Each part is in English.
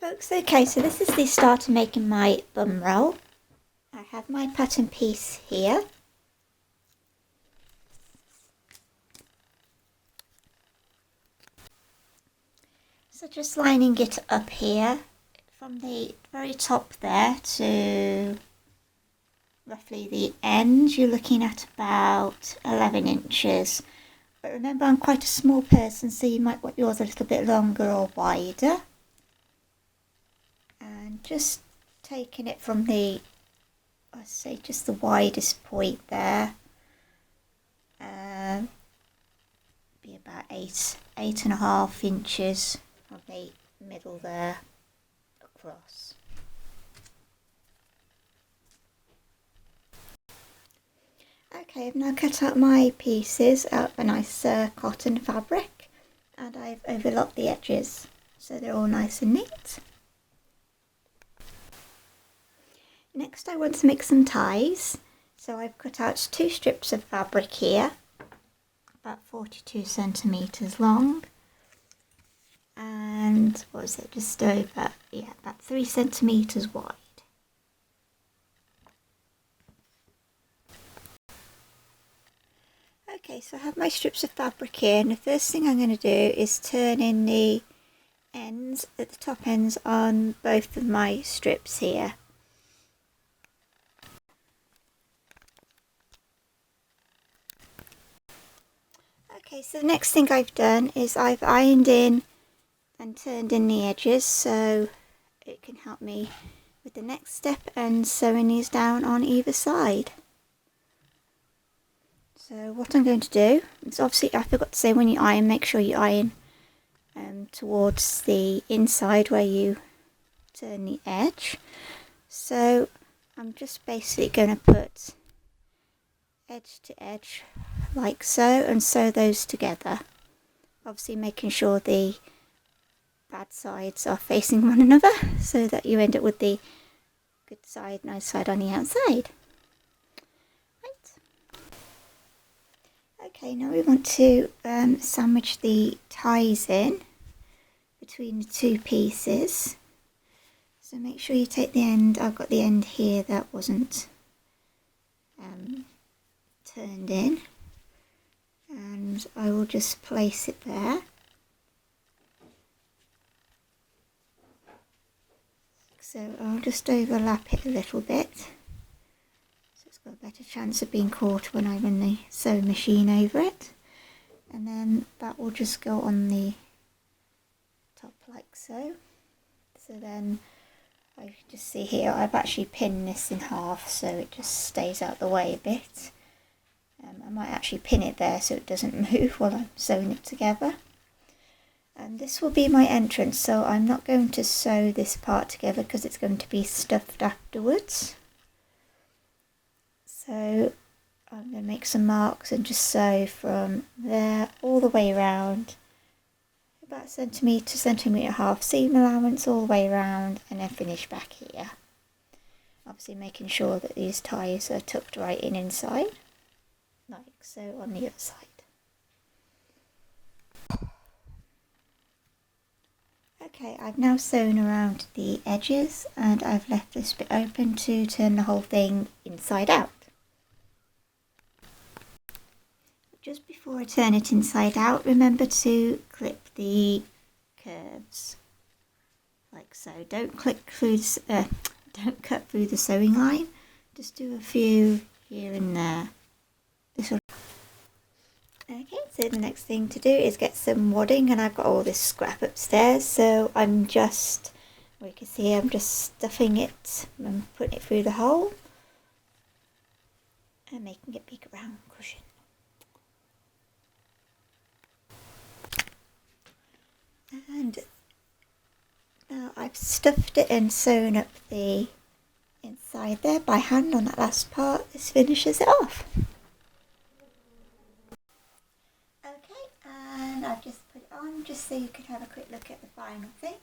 Folks, okay, so this is the start of making my bum roll. I have my pattern piece here. So just lining it up here from the very top there to roughly the end. You're looking at about 11 inches. But remember, I'm quite a small person, so you might want yours a little bit longer or wider. And just taking it from the, I'd say just the widest point there, be about 8.5 inches from the middle there across. Okay, I've now cut out my pieces out of a nice cotton fabric, and I've overlocked the edges so they're all nice and neat. Next I want to make some ties, so I've cut out 2 strips of fabric here, about 42 centimetres long, and what was it, just over, about 3 centimetres wide. Okay, so I have my strips of fabric here, and the first thing I'm going to do is turn in the ends, at the top ends on both of my strips here. Okay, so the next thing I've done is I've ironed in and turned in the edges so it can help me with the next step and sewing these down on either side. So what I'm going to do is, obviously I forgot to say, when you iron, make sure you iron towards the inside where you turn the edge. So I'm just basically going to put edge to edge like so and sew those together, obviously making sure the bad sides are facing one another so that you end up with the good side, nice side on the outside. Okay, now we want to sandwich the ties in between the 2 pieces. So make sure you take the end, I've got the end here that wasn't turned in, and I will just place it there. So I'll just overlap it a little bit, so it's got a better chance of being caught when I run the sewing machine over it. And then that will just go on the top like so. So then I just see here I've actually pinned this in half so it just stays out the way a bit. I might actually pin it there so it doesn't move while I'm sewing it together. And this will be my entrance, so I'm not going to sew this part together because it's going to be stuffed afterwards. So I'm going to make some marks and just sew from there all the way around, about centimetre, centimetre and a half seam allowance all the way around, and then finish back here. Obviously making sure that these ties are tucked right in inside, like so on the other side. Okay, I've now sewn around the edges and I've left this bit open to turn the whole thing inside out. Just before I turn it inside out, remember to clip the curves like so. Don't cut through the sewing line. Just do a few here and there. Okay, so the next thing to do is get some wadding, and I've got all this scrap upstairs, so I'm just, well, you can see I'm just stuffing it and putting it through the hole and making a big round cushion. And now I've stuffed it and sewn up the inside there by hand on that last part. This finishes it off. And I've just put it on just so you can have a quick look at the final thing.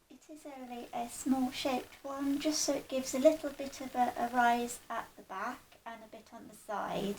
It is only a small shaped one, just so it gives a little bit of a rise at the back and a bit on the side.